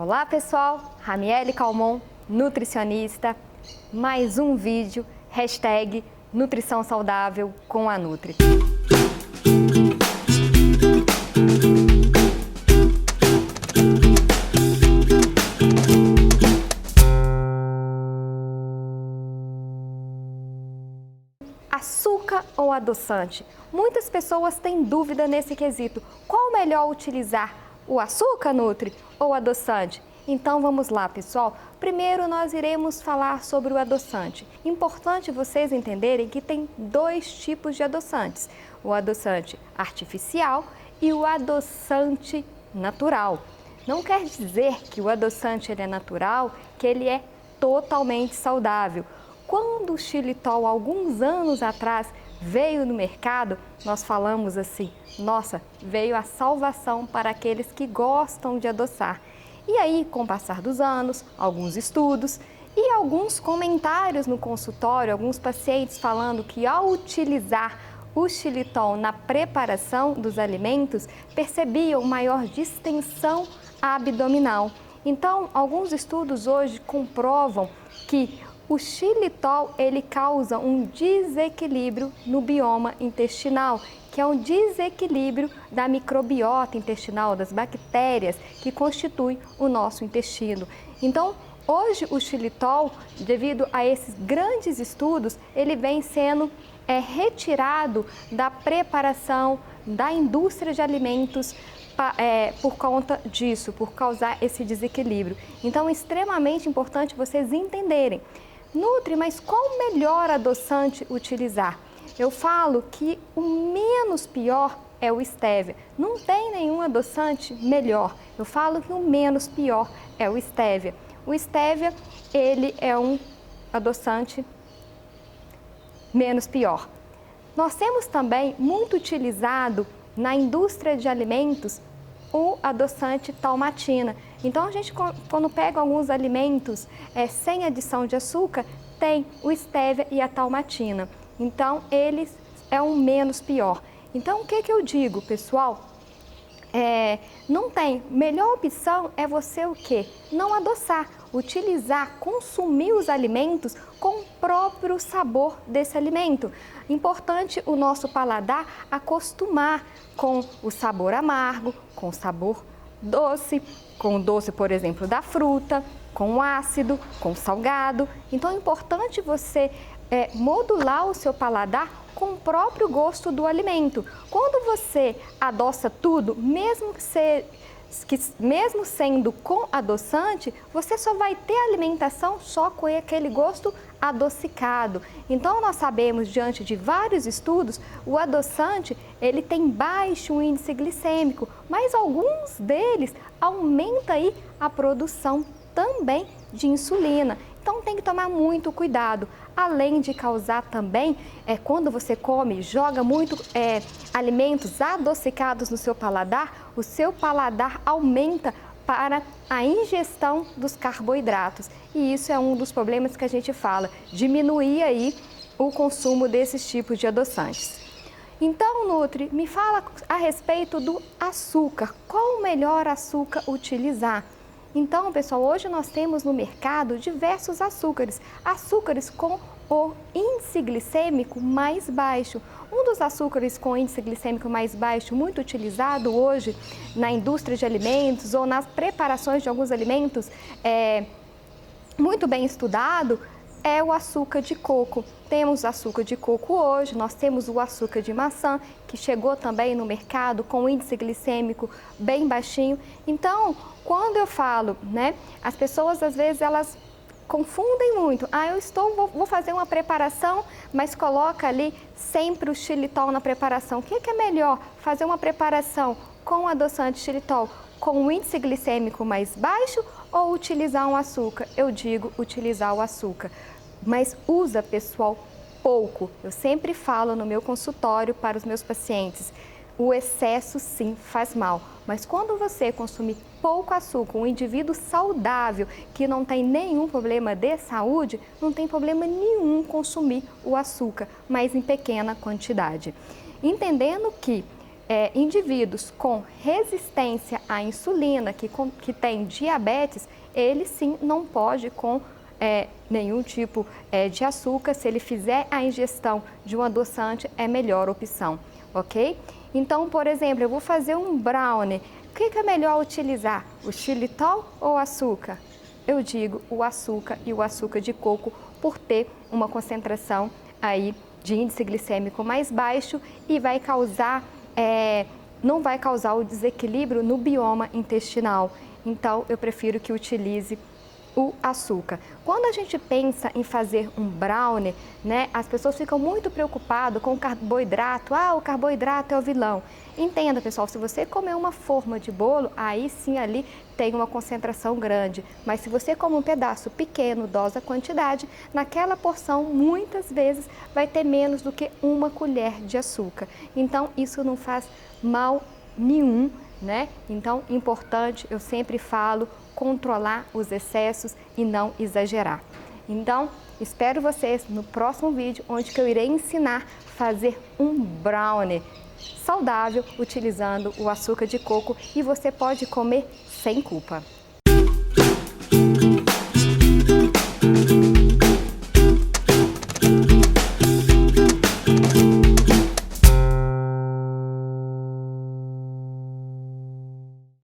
Olá pessoal, Ramiele Calmon, nutricionista, mais um vídeo, hashtag Nutrição Saudável com a Nutri. Açúcar ou adoçante? Muitas pessoas têm dúvida nesse quesito. Qual melhor utilizar? O açúcar, Nutri, ou adoçante? Então vamos lá, pessoal. Primeiro nós iremos falar sobre o adoçante. Importante vocês entenderem que tem dois tipos de adoçantes. O adoçante artificial e o adoçante natural. Não quer dizer que o adoçante ele é natural, que ele é totalmente saudável. Quando o xilitol, alguns anos atrás, veio no mercado, nós falamos assim, nossa, veio a salvação para aqueles que gostam de adoçar. E aí, com o passar dos anos, alguns estudos e alguns comentários no consultório, alguns pacientes falando que ao utilizar o xilitol na preparação dos alimentos, percebiam maior distensão abdominal. Então, alguns estudos hoje comprovam que o xilitol ele causa um desequilíbrio no bioma intestinal, que é um desequilíbrio da microbiota intestinal, das bactérias que constituem o nosso intestino. Então, hoje o xilitol, devido a esses grandes estudos, ele vem sendo retirado da preparação da indústria de alimentos por conta disso, por causar esse desequilíbrio. Então, é extremamente importante vocês entenderem. Nutri, mas qual o melhor adoçante utilizar? Eu falo que o menos pior é o estévia. Não tem nenhum adoçante melhor. Eu falo que o menos pior é o estévia. O estévia, ele é um adoçante menos pior. Nós temos também muito utilizado na indústria de alimentos o adoçante talmatina. Então, a gente, quando pega alguns alimentos sem adição de açúcar, tem o estévia e a talmatina. Então, eles é um menos pior. Então, o que eu digo, pessoal? Não tem. Melhor opção é você o quê? Não adoçar. Utilizar, consumir os alimentos com o próprio sabor desse alimento. Importante o nosso paladar acostumar com o sabor amargo, com o sabor doce, com o doce, por exemplo, da fruta, com o ácido, com o salgado. Então é importante você modular o seu paladar com o próprio gosto do alimento. Quando você adoça tudo, mesmo sendo com adoçante, você só vai ter alimentação só com aquele gosto adocicado. Então, nós sabemos, diante de vários estudos, o adoçante ele tem baixo índice glicêmico, mas alguns deles aumentam aí a produção também de insulina. Então, tem que tomar muito cuidado. Além de causar também, quando você come, joga muito alimentos adocicados no seu paladar, o seu paladar aumenta para a ingestão dos carboidratos. E isso é um dos problemas que a gente fala, diminuir aí o consumo desses tipos de adoçantes. Então, Nutri, me fala a respeito do açúcar. Qual o melhor açúcar utilizar? Então, pessoal, hoje nós temos no mercado diversos açúcares. Açúcares com o índice glicêmico mais baixo. Um dos açúcares com índice glicêmico mais baixo, muito utilizado hoje na indústria de alimentos ou nas preparações de alguns alimentos, muito bem estudado, é o açúcar de coco. Temos açúcar de coco hoje, nós temos o açúcar de maçã, que chegou também no mercado com índice glicêmico bem baixinho. Então, quando eu falo, as pessoas às vezes elas confundem muito. Vou fazer uma preparação, mas coloca ali sempre o xilitol na preparação. O que é melhor? Fazer uma preparação com adoçante xilitol com o índice glicêmico mais baixo ou utilizar um açúcar? Eu digo utilizar o açúcar. Mas usa, pessoal, pouco. Eu sempre falo no meu consultório para os meus pacientes, o excesso sim faz mal, mas quando você consumir pouco açúcar, um indivíduo saudável que não tem nenhum problema de saúde, não tem problema nenhum consumir o açúcar, mas em pequena quantidade. Entendendo que indivíduos com resistência à insulina, que tem diabetes, ele sim não pode com nenhum tipo de açúcar. Se ele fizer a ingestão de um adoçante, é melhor opção, ok? Então, por exemplo, eu vou fazer um brownie. O que é melhor utilizar, o xilitol ou o açúcar? Eu digo o açúcar e o açúcar de coco, por ter uma concentração aí de índice glicêmico mais baixo e vai causar, não vai causar o desequilíbrio no bioma intestinal. Então, eu prefiro que utilize o açúcar. Quando a gente pensa em fazer um brownie, né, as pessoas ficam muito preocupadas com o carboidrato. Ah, o carboidrato é o vilão. Entenda, pessoal, se você comer uma forma de bolo, aí sim ali tem uma concentração grande. Mas se você come um pedaço pequeno, dose a quantidade, naquela porção muitas vezes vai ter menos do que uma colher de açúcar. Então, isso não faz mal nenhum, né? Então, importante, eu sempre falo, controlar os excessos e não exagerar. Então, espero vocês no próximo vídeo, onde que eu irei ensinar a fazer um brownie saudável utilizando o açúcar de coco, e você pode comer sem culpa.